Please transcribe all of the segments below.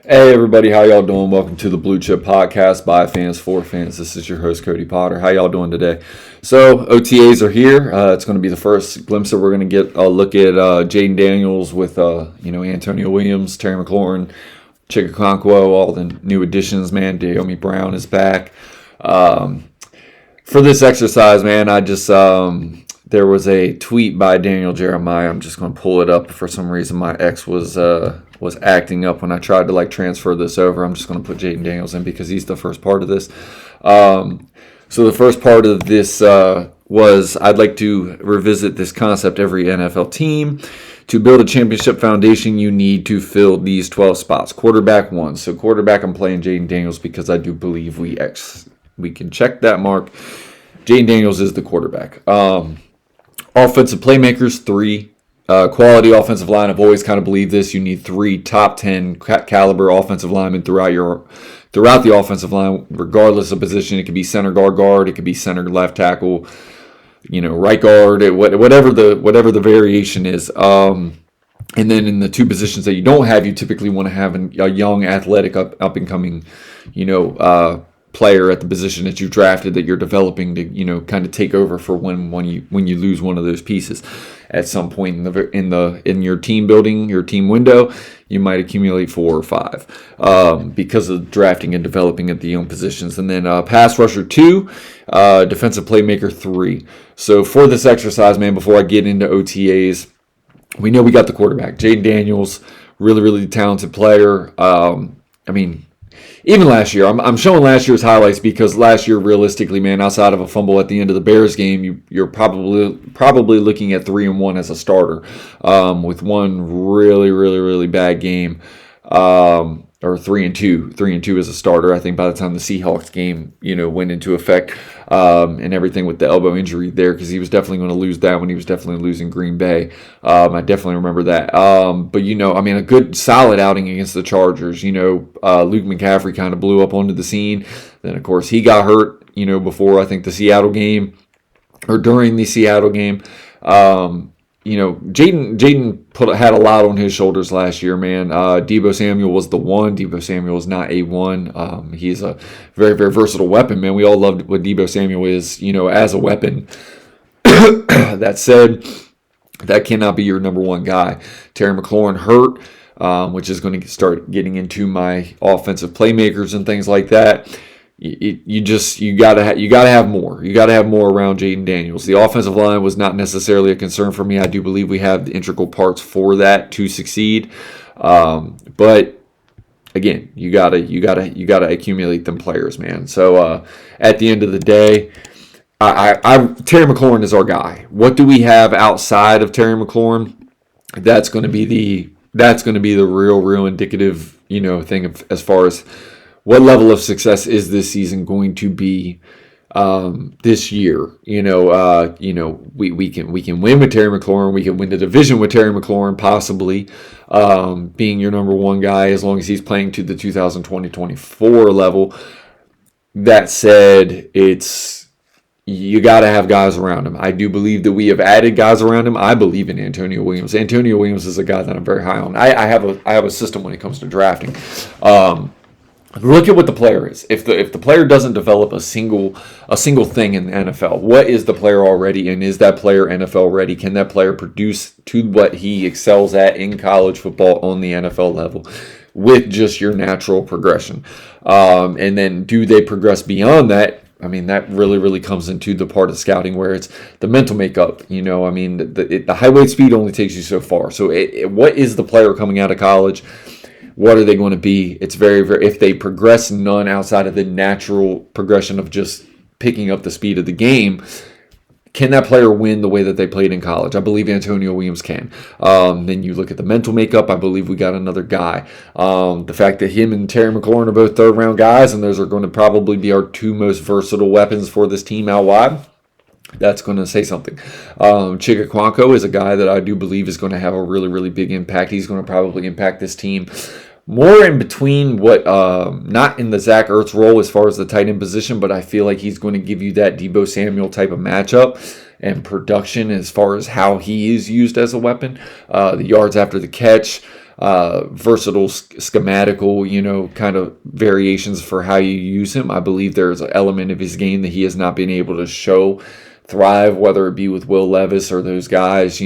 Hey everybody, how y'all doing? Welcome to the Blue Chip Podcast by fans for fans. This is your host Cody Potter. How y'all doing today? So OTAs are here. It's going to be the first glimpse that we're going to get a look at Jaden Daniels with Antonio Williams, Terry McLaurin, Chigakonkwo, all the new additions. Man, Naomi Brown is back. For this exercise, man, I just there was a tweet by Daniel Jeremiah. I'm just going to pull it up. For some reason, my ex was acting up when I tried to transfer this over. I'm just going to put Jaden Daniels in because he's the first part of this. So the first part of this was I'd like to revisit this concept. Every NFL team, to build a championship foundation, you need to fill these 12 spots. Quarterback 1. So quarterback, I'm playing Jaden Daniels because I do believe we can check that mark. Jaden Daniels is the quarterback. Offensive playmakers 3. Quality offensive line. I've always kind of believed this. You need 3 top 10 caliber offensive linemen throughout the offensive line, regardless of position. It could be center guard. It could be center left tackle, right guard. Whatever the variation is. And then in the 2 positions that you don't have, you typically want to have a young, athletic, up and coming, player at the position that you drafted that you're developing to kind of take over for when you lose one of those pieces at some point in your team building, your team window. You might accumulate 4 or 5 because of drafting and developing at the young positions. And then pass rusher 2, defensive playmaker 3. So for this exercise, man, before I get into OTAs, we know we got the quarterback, Jaden Daniels, really, really talented player. Even last year, I'm showing last year's highlights because last year, realistically, man, outside of a fumble at the end of the Bears game, you're probably looking at 3-1 as a starter, with one really, really, really bad game, or 3-2 as a starter. I think by the time the Seahawks game, went into effect, and everything with the elbow injury there, because he was definitely going to lose that when he was definitely losing Green Bay. I definitely remember that. But a good solid outing against the Chargers. Luke McCaffrey kind of blew up onto the scene. Then of course he got hurt. Before I think the Seattle game, or during the Seattle game. Jaden had a lot on his shoulders last year, man. Deebo Samuel was the one. Deebo Samuel is not a one. He's a very, very versatile weapon, man. We all loved what Deebo Samuel is, as a weapon. That said, that cannot be your number one guy. Terry McLaurin hurt, which is going to start getting into my offensive playmakers and things like that. You gotta have more. You gotta have more around Jaden Daniels. The offensive line was not necessarily a concern for me. I do believe we have the integral parts for that to succeed. But again, you gotta accumulate them players, man. So at the end of the day, Terry McLaurin is our guy. What do we have outside of Terry McLaurin? That's going to be the real indicative thing as far as what level of success is this season going to be this year? We can win with Terry McLaurin. We can win the division with Terry McLaurin, possibly being your number one guy as long as he's playing to the 2020-24 level. That said, you got to have guys around him. I do believe that we have added guys around him. I believe in Antonio Williams. Antonio Williams is a guy that I'm very high on. I have a system when it comes to drafting. Look at what the player is. If the player doesn't develop a single thing in the NFL, what is the player already, and is that player NFL ready? Can that player produce to what he excels at in college football on the NFL level with just your natural progression? And then do they progress beyond that? That really, really comes into the part of scouting where it's the mental makeup. The high weight speed only takes you so far. So what is the player coming out of college? What are they going to be? It's very, very, if they progress none outside of the natural progression of just picking up the speed of the game, can that player win the way that they played in college? I believe Antonio Williams can. Then you look at the mental makeup. I believe we got another guy. The fact that him and Terry McLaurin are both third-round guys, and those are going to probably be our 2 most versatile weapons for this team out wide. That's going to say something. Chigakonkwo is a guy that I do believe is going to have a really, really big impact. He's going to probably impact this team more in between not in the Zach Ertz role as far as the tight end position, but I feel like he's going to give you that Deebo Samuel type of matchup and production as far as how he is used as a weapon. The yards after the catch, versatile, schematical, kind of variations for how you use him. I believe there's an element of his game that he has not been able to thrive, whether it be with Will Levis or those guys.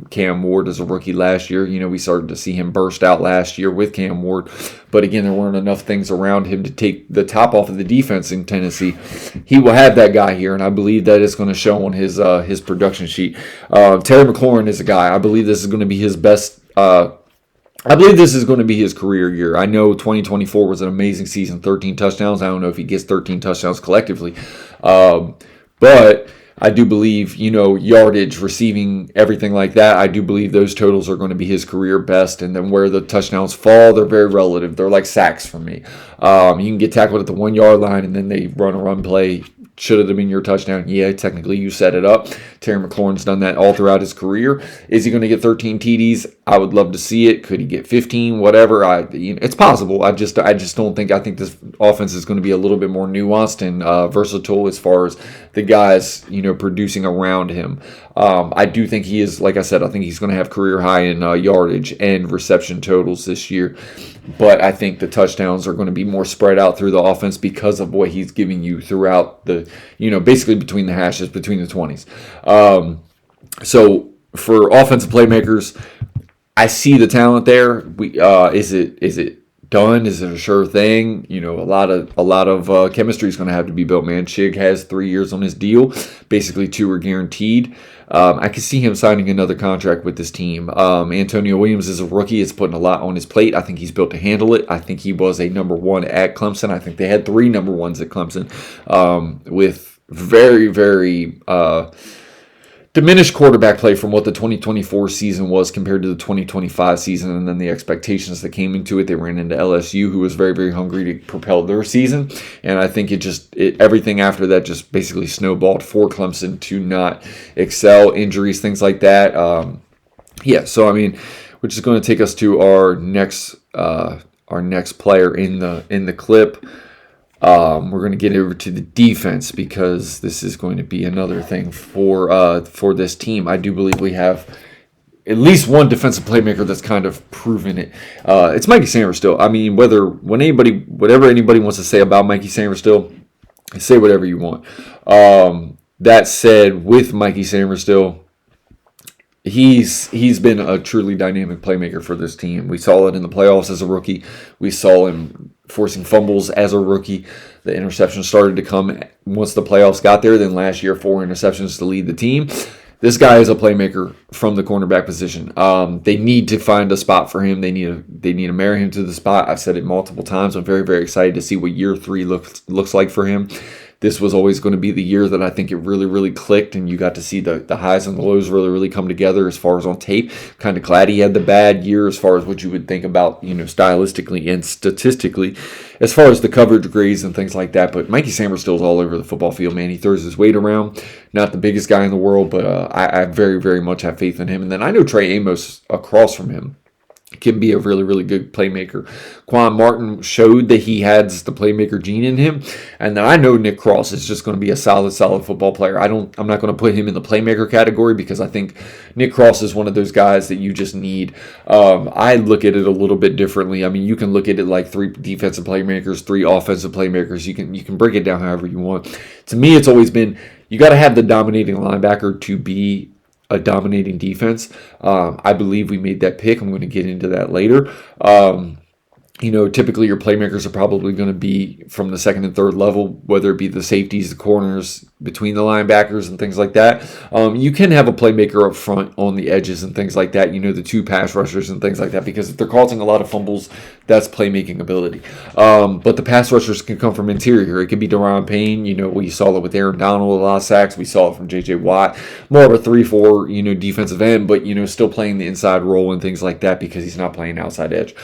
Cam Ward as a rookie last year. We started to see him burst out last year with Cam Ward. But again, there weren't enough things around him to take the top off of the defense in Tennessee. He will have that guy here, and I believe that is going to show on his production sheet. Terry McLaurin is a guy. I believe this is going to be his best. I believe this is going to be his career year. I know 2024 was an amazing season, 13 touchdowns. I don't know if he gets 13 touchdowns collectively. But I do believe, yardage, receiving, everything like that. I do believe those totals are going to be his career best. And then where the touchdowns fall, they're very relative. They're like sacks for me. You can get tackled at the 1 yard line and then they run a run play. Should it have been your touchdown? Yeah, technically you set it up. Terry McLaurin's done that all throughout his career. Is he going to get 13 TDs? I would love to see it. Could he get 15? Whatever. It's possible. I just don't think. I think this offense is going to be a little bit more nuanced and versatile as far as the guys producing around him. I do think he is, like I said, I think he's going to have career high in yardage and reception totals this year. But I think the touchdowns are going to be more spread out through the offense because of what he's giving you throughout the, basically between the hashes, between the 20s. So for offensive playmakers, I see the talent there. Is it done? Is it a sure thing? A lot of chemistry is going to have to be built. Man, Chig has 3 years on his deal. Basically, 2 are guaranteed. I can see him signing another contract with this team. Antonio Williams is a rookie. It's putting a lot on his plate. I think he's built to handle it. I think he was a number 1 at Clemson. I think they had 3 number 1s at Clemson with very, very diminished quarterback play from what the 2024 season was compared to the 2025 season, and then the expectations that came into it. They ran into LSU, who was very, very hungry to propel their season, and I think everything after that just basically snowballed for Clemson to not excel, injuries, things like that. So which is going to take us to our next player in the clip. We're going to get over to the defense because this is going to be another thing for this team. I do believe we have at least one defensive playmaker that's kind of proven it. It's Mikey Sainristil. Whatever anybody wants to say about Mikey Sainristil, say whatever you want. That said, with Mikey Sainristil, he's been a truly dynamic playmaker for this team. We saw it in the playoffs as a rookie. We saw him forcing fumbles as a rookie. The interceptions started to come once the playoffs got there. Then last year, 4 interceptions to lead the team. This guy is a playmaker from the cornerback position. They need to find a spot for him. They need to marry him to the spot. I've said it multiple times. I'm very, very excited to see what year 3 looks like for him. This was always going to be the year that I think it really, really clicked, and you got to see the highs and the lows really, really come together as far as on tape. Kind of glad he had the bad year as far as what you would think about, stylistically and statistically, as far as the coverage grades and things like that. But Mikey Sainristil is all over the football field, man. He throws his weight around. Not the biggest guy in the world, but I very, very much have faith in him. And then I know Trey Amos across from him can be a really, really good playmaker. Quan Martin showed that he has the playmaker gene in him. And then I know Nick Cross is just going to be a solid football player. I'm not going to put him in the playmaker category because I think Nick Cross is one of those guys that you just need. I look at it a little bit differently. You can look at it like 3 defensive playmakers, 3 offensive playmakers. You can break it down however you want. To me, it's always been you got to have the dominating linebacker to be a dominating defense. I believe we made that pick. I'm going to get into that later. Typically your playmakers are probably going to be from the second and third level, whether it be the safeties, the corners, between the linebackers and things like that. You can have a playmaker up front on the edges and things like that, the 2 pass rushers and things like that, because if they're causing a lot of fumbles, that's playmaking ability. But the pass rushers can come from interior. It could be Deron Payne. We saw it with Aaron Donald, a lot of sacks. We saw it from J.J. Watt. More of a 3-4, defensive end, but, still playing the inside role and things like that because he's not playing outside edge.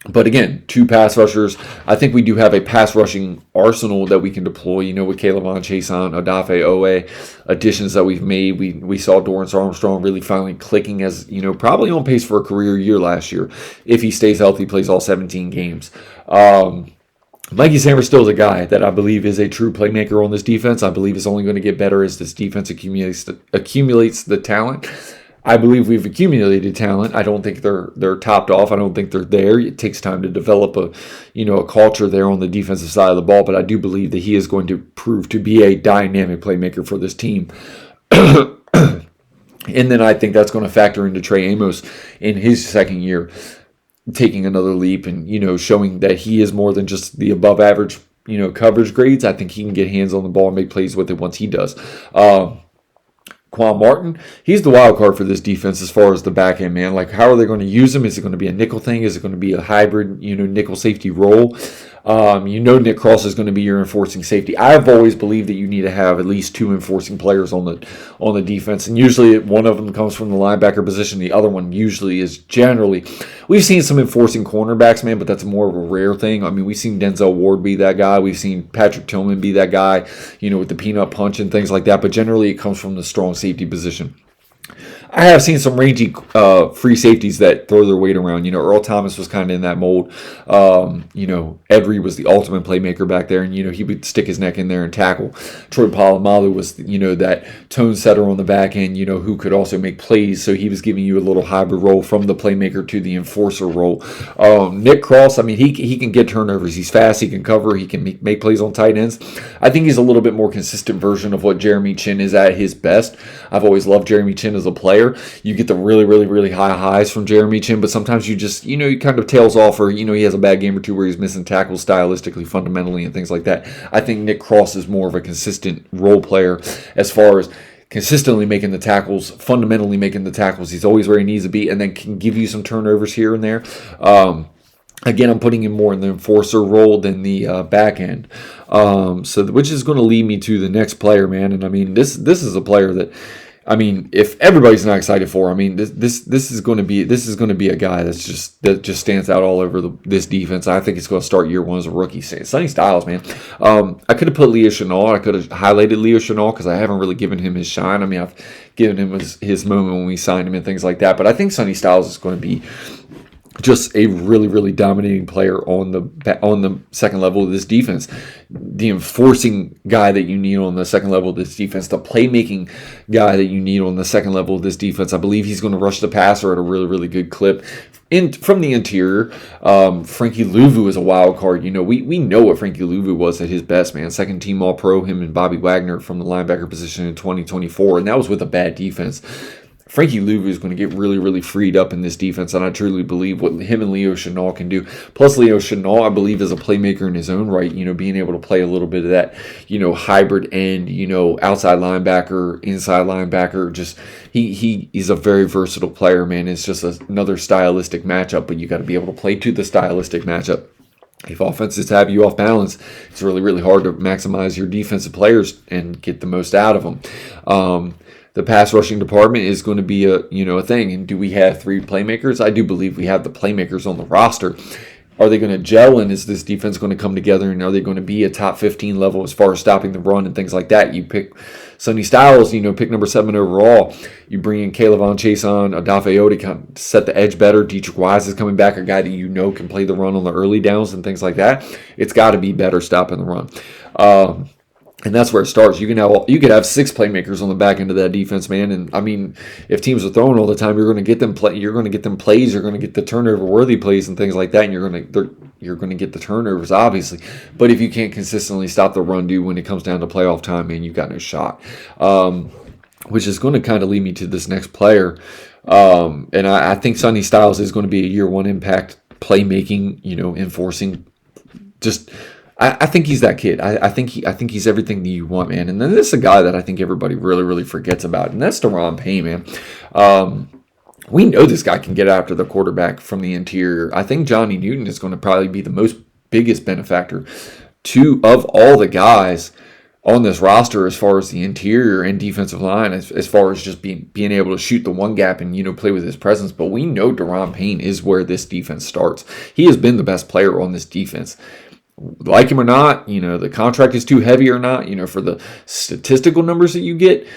But again, 2 pass rushers. I think we do have a pass rushing arsenal that we can deploy, with Caleb Chason, Odafe Owe, additions that we've made. We saw Dorrance Armstrong really finally clicking as, probably on pace for a career year last year. If he stays healthy, plays all 17 games. Mikey Sainristil is a guy that I believe is a true playmaker on this defense. I believe it's only going to get better as this defense accumulates the talent. I believe we've accumulated talent. I don't think they're topped off. I don't think they're there. It takes time to develop a culture there on the defensive side of the ball. But I do believe that he is going to prove to be a dynamic playmaker for this team. And then I think that's going to factor into Trey Amos in his second year, taking another leap and showing that he is more than just the above average coverage grades. I think he can get hands on the ball and make plays with it once he does. Quan Martin, he's the wild card for this defense as far as the back end, man. Like, how are they going to use him? Is it going to be a nickel thing? Is it going to be a hybrid, nickel safety role? Nick Cross is going to be your enforcing safety. I've always believed that you need to have at least two enforcing players on the defense, and usually one of them comes from the linebacker position. The other one usually is generally. We've seen some enforcing cornerbacks, man, but that's more of a rare thing. I mean, we've seen Denzel Ward be that guy. We've seen Patrick Tillman be that guy, with the peanut punch and things like that. But generally, it comes from the strong safety position. I have seen some rangy free safeties that throw their weight around. Earl Thomas was kind of in that mold. Edry was the ultimate playmaker back there, and he would stick his neck in there and tackle. Troy Polamalu was that tone setter on the back end, who could also make plays. So he was giving you a little hybrid role from the playmaker to the enforcer role. Nick Cross, I mean, he can get turnovers. He's fast. He can cover. He can make plays on tight ends. I think he's a little bit more consistent version of what Jeremy Chin is at his best. I've always loved Jeremy Chin as a player. You get the really, really, really high highs from Jeremy Chin, but sometimes you just, he kind of tails off, or, he has a bad game or two where he's missing tackles stylistically, fundamentally, and things like that. I think Nick Cross is more of a consistent role player as far as consistently making the tackles, fundamentally making the tackles. He's always where he needs to be, and then can give you some turnovers here and there. Again, I'm putting him more in the enforcer role than the back end. Which is going to lead me to the next player, man. And I mean, this is a player that, I mean, if everybody's not excited for, I mean, this is going to be a guy that just stands out all over this defense. I think he's going to start year one as a rookie. Sonny Styles, man. I could have put Leo Chenal. I could have highlighted Leo Chenal because I haven't really given him his shine. I mean, I've given him his moment when we signed him and things like that. But I think Sonny Styles is going to be just a really, really dominating player on the second level of this defense. The enforcing guy that you need on the second level of this defense, the playmaking guy that you need on the second level of this defense. I believe he's going to rush the passer at a really, really good clip. From the interior, Frankie Louvu is a wild card. We know what Frankie Louvu was at his best, man. Second team All-Pro, him and Bobby Wagner from the linebacker position in 2024, and that was with a bad defense. Frankie Louvu is going to get really, really freed up in this defense, and I truly believe what him and Leo Chenal can do. Plus, Leo Chenal, I believe, is a playmaker in his own right, being able to play a little bit of that, hybrid end, outside linebacker, inside linebacker. Just he's a very versatile player, man. It's just another stylistic matchup, but you got to be able to play to the stylistic matchup. If offenses have you off balance, it's really, really hard to maximize your defensive players and get the most out of them. The pass rushing department is going to be a thing. And do we have three playmakers? I do believe we have the playmakers on the roster. Are they going to gel, and is this defense going to come together, and are they going to be a top 15 level as far as stopping the run and things like that? You pick Sonny Styles, pick number 7 overall. You bring in Caleb Von Chason, Adafeo to kind of set the edge better. Dietrich Wise is coming back, a guy that can play the run on the early downs and things like that. It's got to be better stopping the run. And that's where it starts. You could have 6 playmakers on the back end of that defense, man. And I mean, if teams are throwing all the time, you're going to get them plays. You're going to get the turnover-worthy plays and things like that. And you're going to get the turnovers, obviously. But if you can't consistently stop the run, dude, when it comes down to playoff time, man, you've got no shot. Which is going to kind of lead me to this next player. And I think Sonny Styles is going to be a year one impact playmaking, enforcing, just. I think he's that kid. I think he's everything that you want, man. And then this is a guy that I think everybody really, really forgets about, and that's Daron Payne, man. We know this guy can get after the quarterback from the interior. I think Johnny Newton is going to probably be the biggest benefactor of all the guys on this roster as far as the interior and defensive line, as far as just being able to shoot the one gap and play with his presence. But we know Daron Payne is where this defense starts. He has been the best player on this defense. Like him or not, the contract is too heavy or not, for the statistical numbers that you get.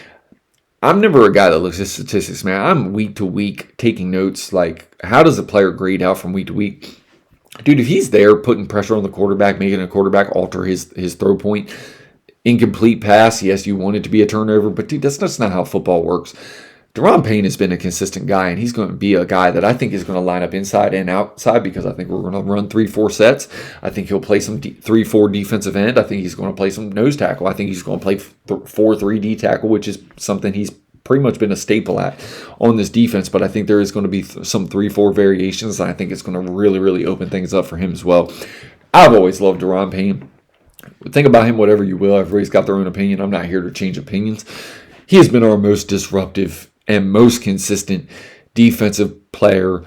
I'm never a guy that looks at statistics, man. I'm week to week taking notes. Like, how does a player grade out from week to week? Dude, if he's there putting pressure on the quarterback, making a quarterback alter his throw point, incomplete pass, yes, you want it to be a turnover, but dude, that's not how football works. Deron Payne has been a consistent guy, and he's going to be a guy that I think is going to line up inside and outside because I think we're going to run 3-4 sets. I think he'll play some 3-4 defensive end. I think he's going to play some nose tackle. I think he's going to play 4-3 D tackle, which is something he's pretty much been a staple at on this defense. But I think there is going to be some 3-4 variations, and I think it's going to really, really open things up for him as well. I've always loved Deron Payne. Think about him whatever you will. Everybody's got their own opinion. I'm not here to change opinions. He has been our most disruptive and most consistent defensive player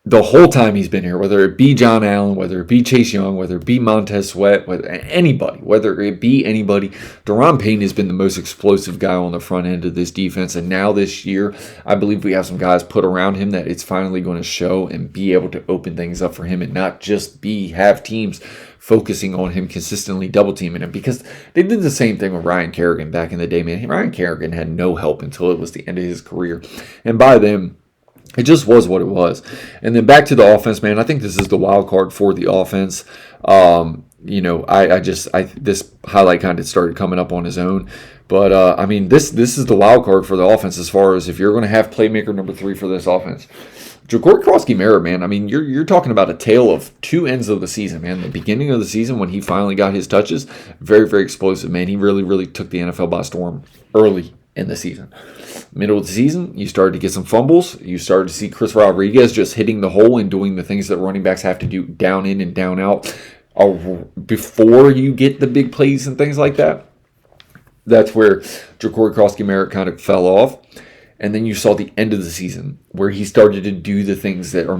the whole time he's been here, whether it be John Allen, whether it be Chase Young, whether it be Montez Sweat, whether it be anybody. Deron Payne has been the most explosive guy on the front end of this defense, and now this year, I believe we have some guys put around him that it's finally going to show and be able to open things up for him and not just have teams focusing on him consistently double teaming him, because they did the same thing with Ryan Kerrigan back in the day, man. Ryan Kerrigan had no help until it was the end of his career. And by then, it just was what it was. And then back to the offense, man. I think this is the wild card for the offense. This highlight kind of started coming up on his own. But, this is the wild card for the offense as far as if you're going to have playmaker number 3 for this offense. Jacory Krosky-Merritt, man, you're talking about a tale of two ends of the season, man. The beginning of the season when he finally got his touches, very, very explosive, man. He really, really took the NFL by storm early in the season. Middle of the season, you started to get some fumbles. You started to see Chris Rodriguez just hitting the hole and doing the things that running backs have to do down in and down out before you get the big plays and things like that. That's where Jacory Krosky-Merritt kind of fell off. And then you saw the end of the season where he started to do the things that are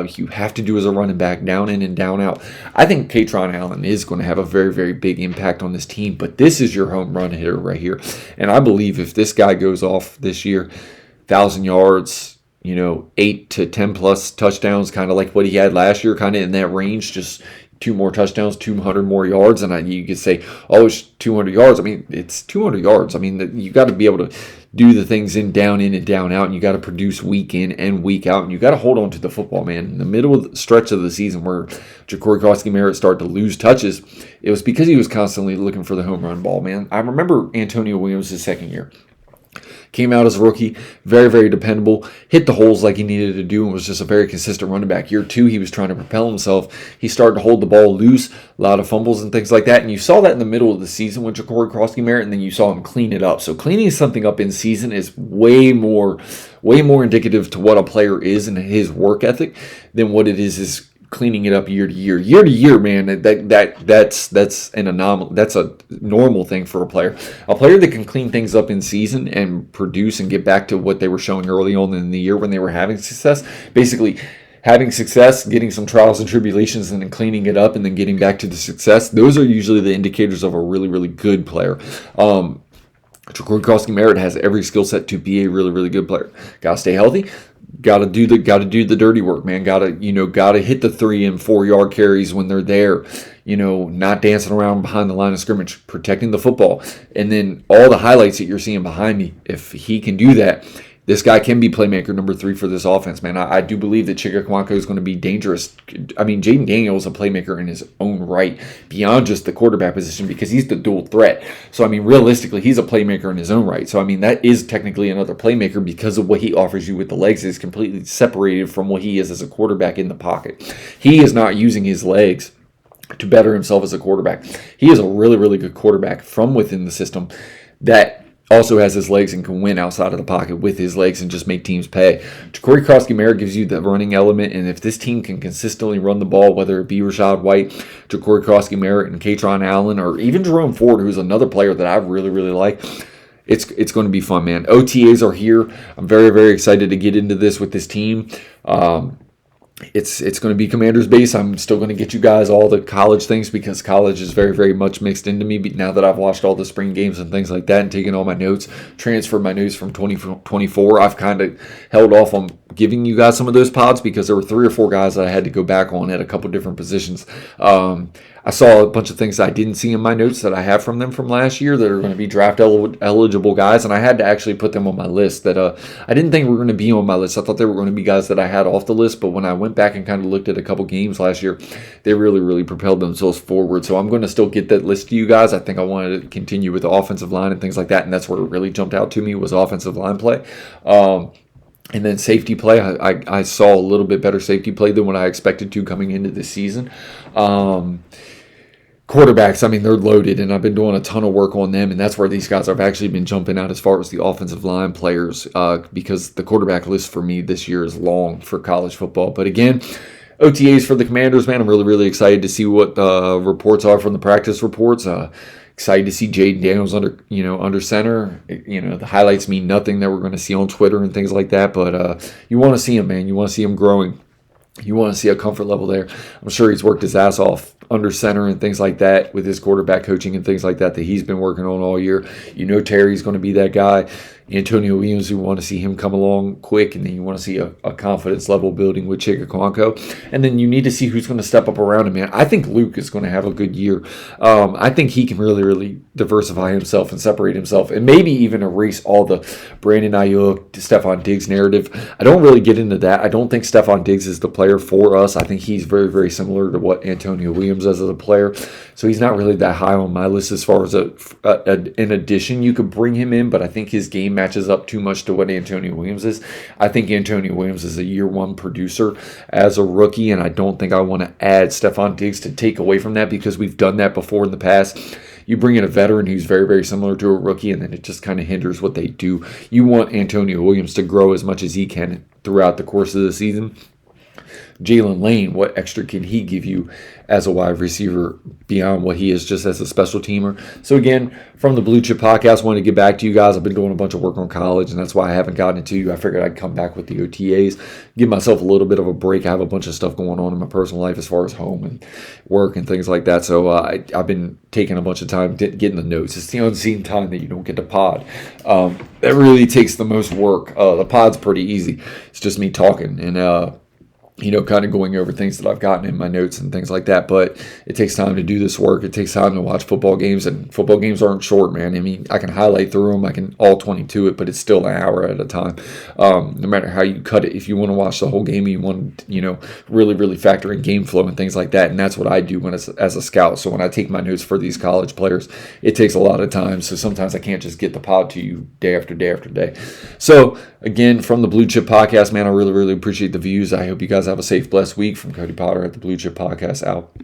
you have to do as a running back, down in and down out. I think Kaytron Allen is going to have a very, very big impact on this team, but this is your home run hitter right here. And I believe if this guy goes off this year, 1,000 yards, 8 to 10 plus touchdowns, kind of like what he had last year, kind of in that range, just 2 more touchdowns, 200 more yards. And you could say, oh, it's 200 yards. It's 200 yards. You got to be able to do the things down in and down out, and you got to produce week in and week out, and you got to hold on to the football, man. In the middle of the stretch of the season where Jacory Krosky-Merritt started to lose touches, it was because he was constantly looking for the home run ball, man. I remember Antonio Williams' second year. Came out as a rookie, very, very dependable, hit the holes like he needed to do, and was just a very consistent running back. Year 2, he was trying to propel himself. He started to hold the ball loose, a lot of fumbles and things like that. And you saw that in the middle of the season with Jacory Krosky-Merritt, and then you saw him clean it up. So cleaning something up in season is way more indicative to what a player is and his work ethic than what it is cleaning it up year to year. Year to year, man, that's an anomaly. That's a normal thing for a player. A player that can clean things up in season and produce and get back to what they were showing early on in the year when they were having success. Basically, having success, getting some trials and tribulations, and then cleaning it up and then getting back to the success. Those are usually the indicators of a really, really good player. Jacory Krosky-Merritt has every skill set to be a really, really good player. Got to stay healthy. Got to do the dirty work, man. Got to hit the 3 and 4 yard carries when they're there. Not dancing around behind the line of scrimmage, protecting the football. And then all the highlights that you're seeing behind me, if he can do that, this guy can be playmaker number 3 for this offense, man. I do believe that Chigga is going to be dangerous. Jaden Daniels is a playmaker in his own right, beyond just the quarterback position, because he's the dual threat. So, realistically, he's a playmaker in his own right. So, that is technically another playmaker because of what he offers you with the legs is completely separated from what he is as a quarterback in the pocket. He is not using his legs to better himself as a quarterback. He is a really, really good quarterback from within the system that also has his legs and can win outside of the pocket with his legs and just make teams pay. Jacory Krosky-Merritt gives you the running element, and if this team can consistently run the ball, whether it be Rachaad White, Jacory Krosky-Merritt, and Kaytron Allen, or even Jerome Ford, who's another player that I really, really like, it's going to be fun, man. OTAs are here. I'm very, very excited to get into this with this team. It's going to be Commander's Base. I'm still going to get you guys all the college things because college is very, very much mixed into me now that I've watched all the spring games and things like that and taken all my notes, transferred my notes from 2024. I've kind of held off on giving you guys some of those pods because there were 3 or 4 guys that I had to go back on at a couple different positions. I saw a bunch of things I didn't see in my notes that I have from them from last year that are going to be draft eligible guys, and I had to actually put them on my list that I didn't think were going to be on my list. I thought they were going to be guys that I had off the list, but when I went went back and kind of looked at a couple games last year, they really, really propelled themselves forward. So I'm going to still get that list to you guys. I think I wanted to continue with the offensive line and things like that, and that's where it really jumped out to me was offensive line play. And then safety play, I saw a little bit better safety play than what I expected to coming into the season. Quarterbacks, I mean, they're loaded, and I've been doing a ton of work on them, and that's where these guys have actually been jumping out as far as the offensive line players, because the quarterback list for me this year is long for college football. But again, OTAs for the Commanders, man, I'm really, really excited to see what reports are from the practice reports. Excited to see Jaden Daniels under center. The highlights mean nothing that we're going to see on Twitter and things like that, but you want to see him, man. You want to see him growing. You want to see a comfort level there. I'm sure he's worked his ass off under center and things like that with his quarterback coaching and things like that he's been working on all year. Terry's going to be that guy. Antonio Williams, you want to see him come along quick, and then you want to see a confidence level building with Chigaquanko. And then you need to see who's going to step up around him, man. I think Luke is going to have a good year. I think he can really, really diversify himself and separate himself and maybe even erase all the Brandon Ayuk, Stephon Diggs narrative. I don't really get into that. I don't think Stephon Diggs is the player for us. I think he's very, very similar to what Antonio Williams is as a player. So he's not really that high on my list as far as an addition. You could bring him in, but I think his game matches up too much to what Antonio Williams is. I think Antonio Williams is a year one producer as a rookie, and I don't think I want to add Stephon Diggs to take away from that because we've done that before in the past. You bring in a veteran who's very, very similar to a rookie, and then it just kind of hinders what they do. You want Antonio Williams to grow as much as he can throughout the course of the season. Jalen Lane, what extra can he give you as a wide receiver beyond what he is just as a special teamer? So again, from the Blue Chip Podcast, I wanted to get back to you guys. I've been doing a bunch of work on college, and that's why I haven't gotten it to you. I figured I'd come back with the OTAs, give myself a little bit of a break. I have a bunch of stuff going on in my personal life as far as home and work and things like that. So I've been taking a bunch of time getting the notes. It's the unseen time that you don't get to pod. That really takes the most work. The pod's pretty easy. It's just me talking and kind of going over things that I've gotten in my notes and things like that. But it takes time to do this work. It takes time to watch football games, and football games aren't short, man. I mean, I can highlight through them. I can all 22 it, but it's still an hour at a time. No matter how you cut it, if you want to watch the whole game, you want to, really, really factor in game flow and things like that. And that's what I do as a scout. So when I take my notes for these college players, it takes a lot of time. So sometimes I can't just get the pod to you day after day after day. So again, from the Blue Chip Podcast, man, I really, really appreciate the views. I hope you guys have a safe, blessed week. From Cody Potter at the Blue Chip Podcast, out.